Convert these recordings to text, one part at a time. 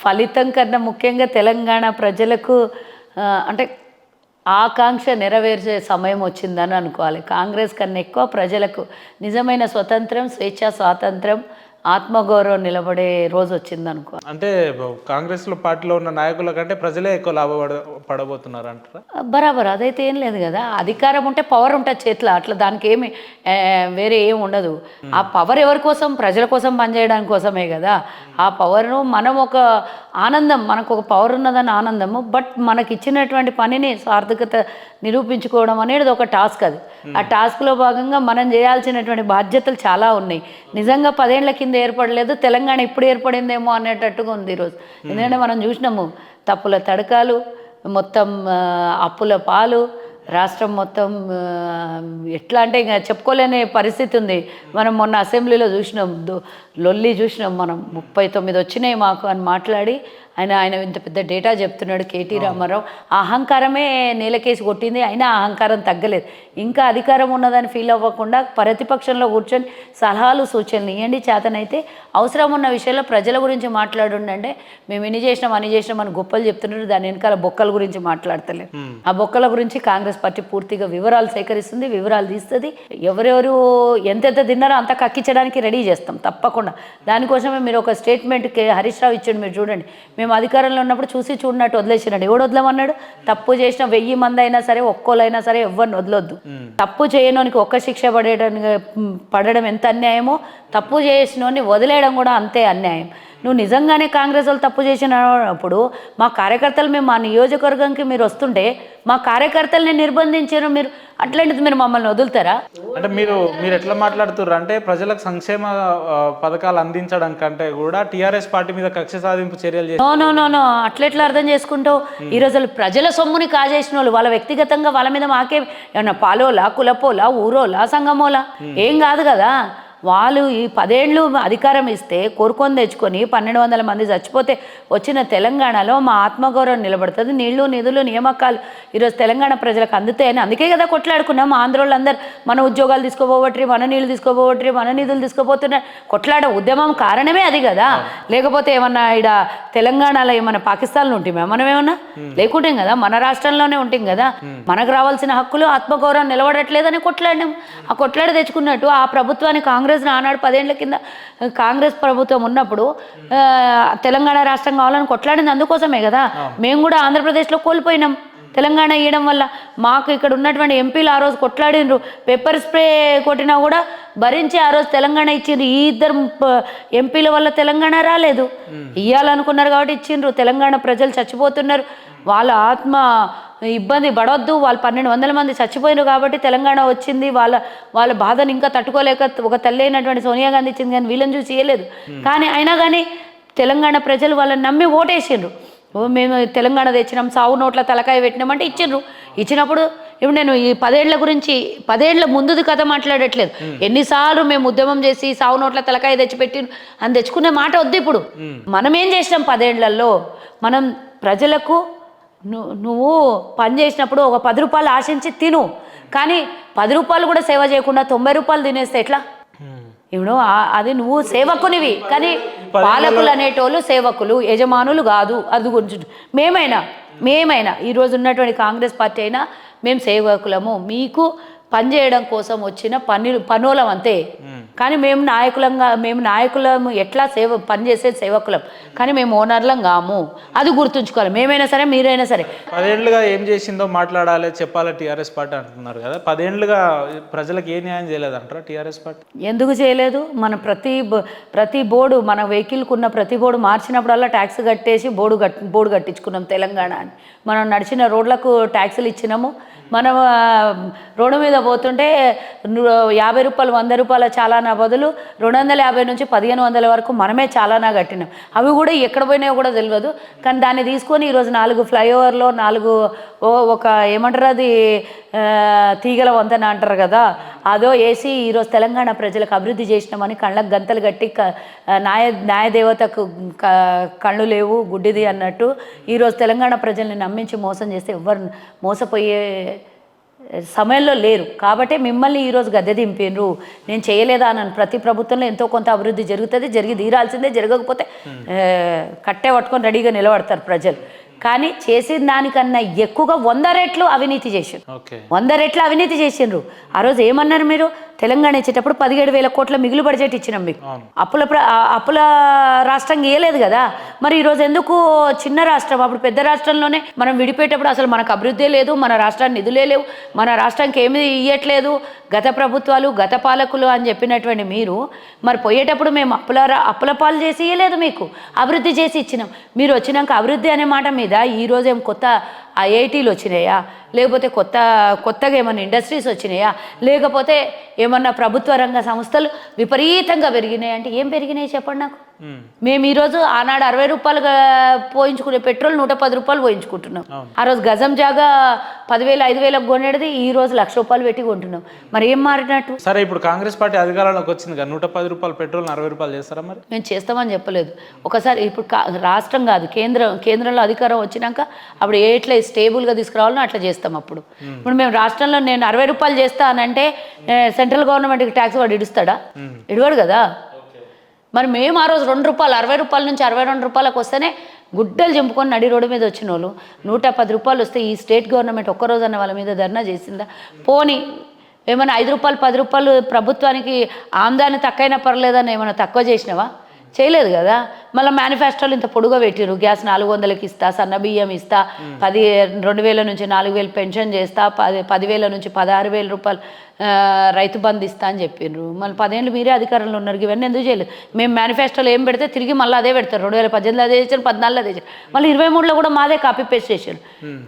ఫలితం కన్నా ముఖ్యంగా తెలంగాణ ప్రజలకు అంటే ఆకాంక్ష నెరవేర్చే సమయం వచ్చిందని అనుకోవాలి. కాంగ్రెస్ కన్నా ఎక్కువ ప్రజలకు నిజమైన స్వతంత్రం, స్వేచ్ఛా స్వాతంత్రం, ఆత్మగౌరవం నిలబడే రోజు వచ్చిందనుకోవాలి. అంటే కాంగ్రెస్లో పార్టీలో ఉన్న నాయకుల కంటే ప్రజలే ఎక్కువ పడబోతున్నారు అంటారా? బరాబర్ అదైతే ఏం లేదు కదా. అధికారం ఉంటే పవర్ ఉంటుంది చేతిలో, అట్లా దానికి ఏమి వేరే ఏమి ఉండదు. ఆ పవర్ ఎవరి కోసం? ప్రజల కోసం పనిచేయడానికి కోసమే కదా. ఆ పవర్ను మనం ఒక ఆనందం, మనకు ఒక పవర్ ఉన్నదని ఆనందము, బట్ మనకి ఇచ్చినటువంటి పనిని సార్థకత నిరూపించుకోవడం అనేది ఒక టాస్క్. అది ఆ టాస్క్లో భాగంగా మనం చేయాల్సినటువంటి బాధ్యతలు చాలా ఉన్నాయి. నిజంగా 10 ఏళ్ల కింద ఏర్పడలేదు, తెలంగాణ ఇప్పుడు ఏర్పడిందేమో అనేటట్టుగా ఉంది ఈరోజు. ఎందుకంటే మనం చూసినాము తప్పుల తడకాలు, మొత్తం అప్పుల పాలు, రాష్ట్రం మొత్తం ఎట్లా అంటే ఇంకా చెప్పుకోలేని పరిస్థితి ఉంది. మనం మొన్న అసెంబ్లీలో చూసినాం, లొల్లి చూసినాం మనం. 39 వచ్చినాయి మాకు అని మాట్లాడి ఆయన ఇంత పెద్ద డేటా చెప్తున్నాడు కేటీ రామారావు. అహంకారమే నేలకేసి కొట్టింది, అయినా అహంకారం తగ్గలేదు. ఇంకా అధికారం ఉన్నదని ఫీల్ అవ్వకుండా ప్రతిపక్షంలో కూర్చొని సలహాలు సూచనలు ఇవ్వండి, చేతనైతే అవసరం ఉన్న విషయంలో ప్రజల గురించి మాట్లాడుండంటే మేము ఇన్ని చేసినాం అని చేసినాం అని గొప్పలు చెప్తున్నారు, దాని వెనకాల బొక్కల గురించి మాట్లాడతలేదు. ఆ బొక్కల గురించి కాంగ్రెస్ పార్టీ పూర్తిగా వివరాలు సేకరిస్తుంది, వివరాలు తీస్తుంది. ఎవరెవరు ఎంతెంత తిన్నారో అంత కక్కించడానికి రెడీ చేస్తాం తప్పకుండా. దానికోసమే మీరు ఒక స్టేట్మెంట్కి హరీష్ రావు ఇచ్చాడు, మీరు చూడండి. మేము అధికారంలో ఉన్నప్పుడు చూసి చూడనట్టు వదిలేసినాడు. ఎవడు వదలమన్నాడు? తప్పు చేసిన 1000 మంది అయినా సరే, ఒక్కోలైనా సరే ఎవరిని వదలొద్దు. తప్పు చేయనోనికి ఒక్క శిక్ష పడడం ఎంత అన్యాయమో, తప్పు చేసినోని వదిలేయడం కూడా అంతే అన్యాయం. నువ్వు నిజంగానే కాంగ్రెస్ వాళ్ళు తప్పు చేసినప్పుడు మా కార్యకర్తలు, మేము మా నియోజకవర్గంకి మీరు వస్తుంటే మా కార్యకర్తల్ని నిర్బంధించారు మీరు, అట్లాంటిది మీరు మమ్మల్ని వదులుతారా? అంటే మీరు ఎట్లా మాట్లాడుతున్నారు అంటే ప్రజలకు సంక్షేమ పథకాలు అందించడం కంటే కూడా టీఆర్ఎస్ పార్టీ మీద కక్ష సాధింపు చర్యలు చేసి నో అట్లెట్లా అర్థం చేసుకుంటావు? ఈరోజు ప్రజల సొమ్ముని కాజేసిన వాళ్ళు వాళ్ళ వ్యక్తిగతంగా వాళ్ళ మీద మాకే ఏమన్నా పాలోలా, కులపోలా, ఊరోలా, సంగమోలా ఏం కాదు కదా. వాళ్ళు ఈ 10 ఏళ్ళు అధికారం ఇస్తే కోరుకొని తెచ్చుకొని 1200 మంది చచ్చిపోతే వచ్చిన తెలంగాణలో మా ఆత్మగౌరవం నిలబడుతుంది. నీళ్లు, నిధులు, నియామకాలు ఈరోజు తెలంగాణ ప్రజలకు అందుతాయని అందుకే కదా కొట్లాడుకున్నాం. ఆంధ్రోళ్ళందరూ మన ఉద్యోగాలు తీసుకోపోవట్రి, మన నీళ్ళు తీసుకోపోవట్రి, మన నిధులు తీసుకోపోతున్నారు. కొట్లాడ ఉద్యమం కారణమే అది కదా. లేకపోతే ఏమన్నా ఇక్కడ తెలంగాణలో ఏమన్నా పాకిస్తాన్లో ఉంటాం మనం, ఏమన్నా లేకుంటాం కదా, మన రాష్ట్రంలోనే ఉంటాం కదా. మనకు రావాల్సిన హక్కులు, ఆత్మగౌరవం నిలబడట్లేదని కొట్లాడినాం. ఆ కొట్లాడి తెచ్చుకున్నట్టు ఆ ప్రభుత్వాన్ని కాంగ్రెస్ ఆనాడు 10 ఏళ్ల కింద కాంగ్రెస్ ప్రభుత్వం ఉన్నప్పుడు తెలంగాణ రాష్ట్రం కావాలని కొట్లాడింది అందుకోసమే కదా. మేము కూడా ఆంధ్రప్రదేశ్లో కోల్పోయినాం తెలంగాణ ఇవ్వడం వల్ల. మాకు ఇక్కడ ఉన్నటువంటి ఎంపీలు ఆ రోజు కొట్లాడినరు, పెప్పర్ స్ప్రే కొట్టినా కూడా భరించి ఆ రోజు తెలంగాణ ఇచ్చిండ్రు. ఈ 2 ఎంపీల వల్ల తెలంగాణ రాలేదు. ఇవ్వాలనుకున్నారు కాబట్టి ఇచ్చిండ్రు. తెలంగాణ ప్రజలు చచ్చిపోతున్నారు, వాళ్ళ ఆత్మ ఇబ్బంది పడవద్దు, వాళ్ళు 1200 మంది చచ్చిపోయినారు కాబట్టి తెలంగాణ వచ్చింది. వాళ్ళ బాధను ఇంకా తట్టుకోలేక ఒక తల్లి అయినటువంటి సోనియా గాంధీ ఇచ్చింది, కానీ వీళ్ళని చూసి ఇవ్వలేదు. కానీ అయినా కానీ తెలంగాణ ప్రజలు వాళ్ళని నమ్మి ఓటేసిండ్రు. మేము తెలంగాణ తెచ్చినాం, సావు నోట్ల తలకాయ పెట్టినామంటే ఇచ్చిండ్రు. ఇచ్చినప్పుడు ఇప్పుడు నేను ఈ 10 ఏళ్ల గురించి 10 ఏళ్ల ముందుది కథ మాట్లాడట్లేదు. ఎన్నిసార్లు మేము ఉద్యమం చేసి సావు నోట్ల తలకాయ తెచ్చిపెట్టి అని తెచ్చుకునే మాట వద్దు. ఇప్పుడు మనం ఏం చేసినాం 10 ఏళ్లలో? మనం ప్రజలకు నువ్వు పని చేసినప్పుడు ఒక 10 రూపాయలు ఆశించి తిను, కానీ 10 రూపాయలు కూడా సేవ చేయకుండా 90 రూపాయలు తినేస్తే ఎట్లా? ఇప్పుడు అది నువ్వు సేవకునివి, కానీ పాలకులు అనేటోళ్ళు సేవకులు, యజమానులు కాదు. అది గురించి మేమైనా ఈరోజు ఉన్నటువంటి కాంగ్రెస్ పార్టీ అయినా మేము సేవకులము, మీకు పనిచేయడం కోసం వచ్చిన పనులం అంతే. కానీ మేము నాయకులము ఎట్లా పనిచేసే సేవకులం, కానీ మేము ఓనర్లం కాము. అది గుర్తుంచుకోవాలి. మేమైనా సరే, మీరైనా సరే. 10 ఏళ్ళుగా ఏం చేసిందో మాట్లాడాలి, చెప్పాలి టీఆర్ఎస్ పార్టీ అంటున్నారు కదా. 10 ఏళ్ళుగా ప్రజలకు ఏ న్యాయం చేయలేదంటారా టీఆర్ఎస్ పార్టీ? ఎందుకు చేయలేదు? మన ప్రతి బోర్డు, మన వెహికల్కి ఉన్న ప్రతి బోర్డు మార్చినప్పుడల్లా ట్యాక్స్ కట్టేసి బోర్డు కట్టించుకున్నాం తెలంగాణ అని. మనం నడిచిన రోడ్లకు ట్యాక్సులు ఇచ్చినాము. మనం రోడ్డు మీద పోతుంటే 50 రూపాయలు 100 రూపాయల చాలానా బదులు 250 నుంచి 1500 వరకు మనమే చాలానా కట్టినాం. అవి కూడా ఎక్కడ పోయినాయో కూడా తెలియదు. కానీ దాన్ని తీసుకొని ఈరోజు 4 ఫ్లైఓవర్లో 4 ఒక ఏమంటారు అది తీగల వంతెన అంటారు కదా, అదో వేసి ఈరోజు తెలంగాణ ప్రజలకు అభివృద్ధి చేసినామని కళ్ళకు గంతలు కట్టి న్యాయదేవతకు కళ్ళు లేవు గుడ్డిది అన్నట్టు ఈరోజు తెలంగాణ ప్రజల్ని నమ్మించి మోసం చేస్తే ఎవ్వరు మోసపోయే సమయంలో లేరు. కాబట్టి మిమ్మల్ని ఈరోజు గద్దె దింపినరు. నేను చేయలేదా అన్నాను. ప్రతి ప్రభుత్వంలో ఎంతో కొంత అభివృద్ధి జరుగుతుంది, జరిగి తీరాల్సిందే. జరగకపోతే కట్టే పట్టుకొని రెడీగా నిలబడతారు ప్రజలు. కానీ చేసిన దానికన్నా ఎక్కువగా 100 రెట్లు అవినీతి చేసిండ్రు. 100 రెట్లు అవినీతి చేసిండ్రు. ఆ రోజు ఏమన్నారు మీరు? తెలంగాణ ఇచ్చేటప్పుడు 17,000 కోట్ల మిగులు బడ్జెట్ ఇచ్చినాం మీకు. అప్పుల రాష్ట్రం ఇవ్వలేదు కదా. మరి ఈరోజు ఎందుకు చిన్న రాష్ట్రం, అప్పుడు పెద్ద రాష్ట్రంలోనే మనం విడిపోయేటప్పుడు అసలు మనకు అభివృద్ధి లేదు, మన రాష్ట్రానికి నిధులే లేవు, మన రాష్ట్రానికి ఏమీ ఇవ్వట్లేదు గత ప్రభుత్వాలు, గత పాలకులు అని చెప్పినటువంటి మీరు, మరి పోయేటప్పుడు మేము అప్పుల పాలు చేసి ఇవ్వలేదు, మీకు అభివృద్ధి చేసి ఇచ్చినాం. మీరు వచ్చినాక అభివృద్ధి అనే మాట మీద ఈరోజు ఏం కొత్త ఐఐటీలు వచ్చినాయా, లేకపోతే కొత్తగా ఏమన్నా ఇండస్ట్రీస్ వచ్చినాయా, లేకపోతే ఏమన్నా ప్రభుత్వ రంగ సంస్థలు విపరీతంగా పెరిగినాయి అంటే ఏం పెరిగినాయి చెప్పండి నాకు. మేము ఈరోజు ఆనాడు 60 రూపాయలు పోయించుకునే పెట్రోల్ 110 రూపాయలు పోయించుకుంటున్నాం. ఆ రోజు గజం జాగా 10,000 5,000 కొనేది ఈ రోజు 1,00,000 రూపాయలు పెట్టి కొంటున్నాం. మరి ఏం మారినట్టు? సరే, ఇప్పుడు కాంగ్రెస్ పార్టీ అధికారంలోకి వచ్చింది కదా, 110 రూపాయలు పెట్రోల్ 60 రూపాయలు చేస్తారా? మరి మేము చేస్తామని చెప్పలేదు. ఒకసారి ఇప్పుడు రాష్ట్రం కాదు, కేంద్రంలో అధికారం వచ్చినాక అప్పుడు ఎట్లా స్టేబుల్గా తీసుకురావాలో అట్లా చేస్తాం. అప్పుడు ఇప్పుడు మేము రాష్ట్రంలో నేను 60 రూపాయలు చేస్తానంటే సెంట్రల్ గవర్నమెంట్కి ట్యాక్స్ వాడు ఇడుస్తాడా? ఇడవాడు కదా. మరి మేము ఆ రోజు 2 రూపాయలు 60 రూపాయల నుంచి 62 రూపాయలకు వస్తేనే గుడ్డలు చెంపుకొని నడి రోడ్డు మీద వచ్చిన వాళ్ళు 110 రూపాయలు వస్తే ఈ స్టేట్ గవర్నమెంట్ ఒక్కరోజన్న వాళ్ళ మీద ధర్నా చేసిందా? పోనీ ఏమైనా 5 రూపాయలు 10 రూపాయలు ప్రభుత్వానికి ఆమ్దాని తక్కువైనా పర్లేదని ఏమైనా తక్కువ చేసినావా? చేయలేదు కదా. మళ్ళీ మేనిఫెస్టోలు ఇంత పొడుగా పెట్టిరు. గ్యాస్ 400కి ఇస్తా, సన్న బియ్యం ఇస్తా, 2,000 నుంచి 4,000 పెన్షన్ చేస్తా, 10,000 నుంచి 16,000 రూపాయలు రైతు బంధు ఇస్తా అని చెప్పిండ్రు. మళ్ళీ 10 ఏళ్ళు మీరే అధికారంలో ఉన్నారు. ఇవన్నీ ఎందుకు చేయలేదు? మేము మేనిఫెస్టోలో ఏం పెడితే తిరిగి మళ్ళీ అదే పెడతారు. 2018లో అదే చేశారు, 14లో అదే చేశారు, మళ్ళీ 23లో కూడా మాదే కాపీ పేస్ట్ చేశారు.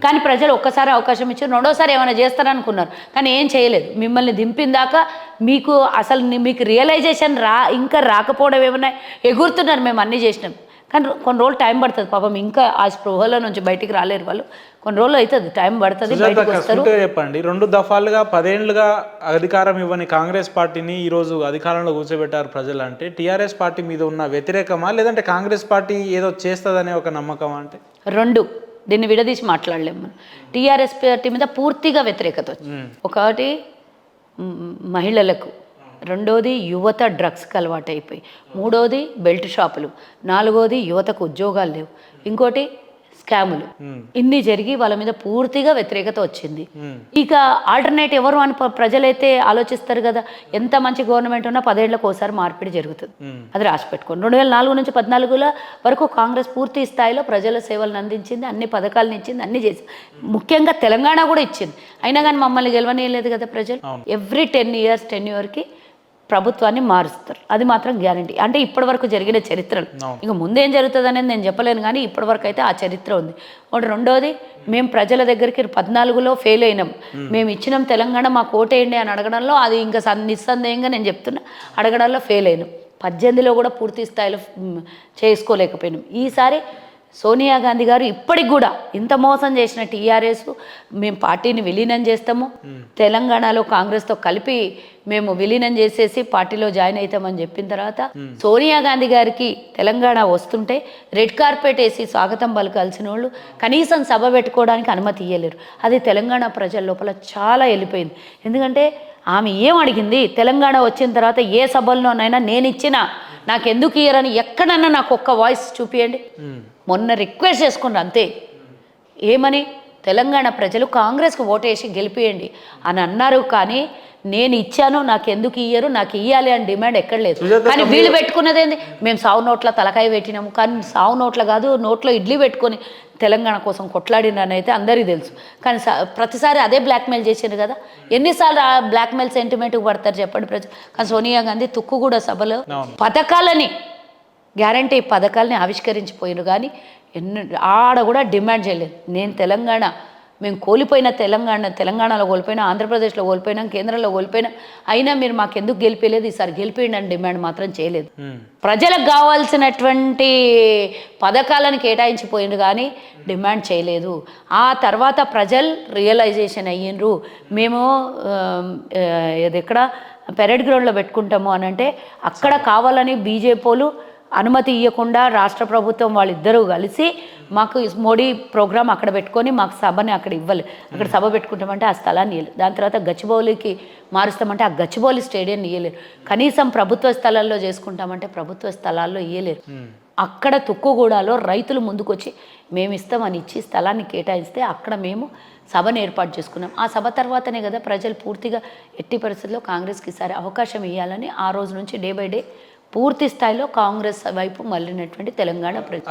కానీ ప్రజలు ఒక్కసారి అవకాశం ఇచ్చారు, రెండోసారి ఏమైనా చేస్తారనుకున్నారు, కానీ ఏం చేయలేదు. మిమ్మల్ని దింపిందాక మీకు అసలు మీకు రియలైజేషన్ ఇంకా రాకపోవడం ఏమన్నా ఎగురుతున్నారు. మేము అన్నీ చేసినాం, కానీ కొన్ని రోజులు టైం పడుతుంది. పాపం ఇంకా ఆ స్పృహల నుంచి బయటికి రాలేరు వాళ్ళు. కొన్ని రోజులు అవుతుంది, టైం పడుతుంది, బయటకు వస్తారు. చెప్పండి, 2 దఫాలుగా 10 ఏళ్ళుగా అధికారం ఇవ్వని కాంగ్రెస్ పార్టీని ఈరోజు అధికారంలో కూర్చోబెట్టారు ప్రజలు. అంటే టీఆర్ఎస్ పార్టీ మీద ఉన్న వ్యతిరేకమా, లేదంటే కాంగ్రెస్ పార్టీ ఏదో చేస్తుందనే ఒక నమ్మకమా? అంటే 2. దీన్ని విడదీసి మాట్లాడలేము మనం. టీఆర్ఎస్ పార్టీ మీద పూర్తిగా వ్యతిరేకత వచ్చింది. ఒకటి మహిళలకు, రెండోది యువత డ్రగ్స్కి అలవాటు అయిపోయి, మూడోది బెల్ట్ షాపులు, నాలుగోది యువతకు ఉద్యోగాలు లేవు, ఇంకోటి స్కాములు. ఇన్ని జరిగి వాళ్ళ మీద పూర్తిగా వ్యతిరేకత వచ్చింది. ఇక ఆల్టర్నేట్ ఎవరు అని ప్రజలైతే ఆలోచిస్తారు కదా. ఎంత మంచి గవర్నమెంట్ ఉన్నా 10 ఏళ్లకు ఒకసారి మార్పిడి జరుగుతుంది, అది రాసి పెట్టుకోండి. 2004 నుంచి 14 వరకు కాంగ్రెస్ పూర్తి స్థాయిలో ప్రజల సేవలను అందించింది, అన్ని పథకాలను ఇచ్చింది, అన్ని చేసింది. ముఖ్యంగా తెలంగాణ కూడా ఇచ్చింది. అయినా కానీ మమ్మల్ని గెలవనీయలేదు కదా ప్రజలు. ఎవ్రీ 10 years టెన్యూర్కి ప్రభుత్వాన్ని మారుస్తారు, అది మాత్రం గ్యారంటీ. అంటే ఇప్పటి వరకు జరిగిన చరిత్రలు, ఇక ముందేం జరుగుతుంది అనేది నేను చెప్పలేను, కానీ ఇప్పటి వరకు అయితే ఆ చరిత్ర ఉంది. ఒకటి. రెండోది, మేము ప్రజల దగ్గరికి 14లో ఫెయిల్ అయినాం. మేము ఇచ్చినాం తెలంగాణ, మాకు ఓటేయండి అని అడగడంలో, అది ఇంకా నిస్సందేహంగా నేను చెప్తున్నా, అడగడంలో ఫెయిల్ అయినాం. 18లో కూడా పూర్తి స్థాయిలో చేసుకోలేకపోయినాం. ఈసారి సోనియా గాంధీ గారు ఇప్పటికి కూడా ఇంత మోసం చేసిన టీఆర్ఎస్ మేము పార్టీని విలీనం చేస్తాము, తెలంగాణలో కాంగ్రెస్తో కలిపి మేము విలీనం చేసేసి పార్టీలో జాయిన్ అవుతామని చెప్పిన తర్వాత సోనియా గాంధీ గారికి తెలంగాణ వస్తుంటే రెడ్ కార్పెట్ వేసి స్వాగతం పలకాల్సిన వాళ్ళు కనీసం సభ పెట్టుకోవడానికి అనుమతి ఇవ్వలేరు. అది తెలంగాణ ప్రజల లోపల చాలా వెళ్ళిపోయింది. ఎందుకంటే ఆమె ఏం అడిగింది, తెలంగాణ వచ్చిన తర్వాత ఏ సభల్లోనైనా నేను ఇచ్చిన నాకెందుకు ఇయ్యరని ఎక్కడన్నా నాకు ఒక్క వాయిస్ చూపియండి. మొన్న రిక్వెస్ట్ చేసుకున్నారు అంతే. ఏమని? తెలంగాణ ప్రజలు కాంగ్రెస్కి ఓటేసి గెలిపియండి అని అన్నారు, కానీ నేను ఇచ్చాను నాకెందుకు ఇయ్యరు, నాకు ఇయ్యాలి అని డిమాండ్ ఎక్కడ లేదు. కానీ వీళ్ళు పెట్టుకున్నది ఏంది, మేము సావు నోట్ల తలకాయ పెట్టినాము, కానీ సావు నోట్ల కాదు, నోట్లో ఇడ్లీ పెట్టుకొని తెలంగాణ కోసం కొట్లాడినని అయితే అందరికీ తెలుసు. కానీ ప్రతిసారి అదే బ్లాక్మెయిల్ చేసారు కదా. ఎన్నిసార్లు ఆ బ్లాక్మెయిల్ సెంటిమెంట్కి పడతారు చెప్పండి ప్రజలు. కానీ సోనియా గాంధీ తుక్కుగూడ సభలో పథకాలని గ్యారంటీ పథకాలని ఆవిష్కరించిపోయారు, కానీ ఆడ కూడా డిమాండ్ చేయలేదు. నేను తెలంగాణ, మేము కోల్పోయిన తెలంగాణలో కోల్పోయినా, ఆంధ్రప్రదేశ్లో కోల్పోయినాం, కేంద్రంలో కోల్పోయినాం, అయినా మీరు మాకెందుకు గెలిపేయలేదు, ఈసారి గెలిపేయండి అని డిమాండ్ మాత్రం చేయలేదు. ప్రజలకు కావాల్సినటువంటి పథకాలను కేటాయించిపోయిండ్రు కానీ డిమాండ్ చేయలేదు. ఆ తర్వాత ప్రజలు రియలైజేషన్ అయ్యిండ్రు. మేము ఇది ఎక్కడ పెరేడ్ గ్రౌండ్లో పెట్టుకుంటాము అని అంటే అక్కడ కావాలని బీజేపీలు అనుమతి ఇవ్వకుండా రాష్ట్ర ప్రభుత్వం వాళ్ళిద్దరూ కలిసి మాకు మోడీ ప్రోగ్రాం అక్కడ పెట్టుకొని మాకు సభని అక్కడ ఇవ్వాలి. అక్కడ సభ పెట్టుకుంటామంటే ఆ స్థలాన్ని ఇవ్వలేదు. దాని తర్వాత గచ్చిబౌలికి మారుస్తామంటే ఆ గచ్చిబౌలి స్టేడియం ఇవ్వలేరు. కనీసం ప్రభుత్వ స్థలాల్లో చేసుకుంటామంటే ప్రభుత్వ స్థలాల్లో ఇవ్వలేరు. అక్కడ తుక్కుగూడలో రైతులు ముందుకొచ్చి మేము ఇస్తామని ఇచ్చి స్థలాన్ని కేటాయిస్తే అక్కడ మేము సభను ఏర్పాటు చేసుకున్నాం. ఆ సభ తర్వాతనే కదా ప్రజలు పూర్తిగా ఎట్టి పరిస్థితుల్లో కాంగ్రెస్కి ఈసారి అవకాశం ఇవ్వాలని ఆ రోజు నుంచి డే బై డే పూర్తి స్థాయిలో కాంగ్రెస్ వైపు మళ్ళినటువంటి తెలంగాణ ప్రజలు.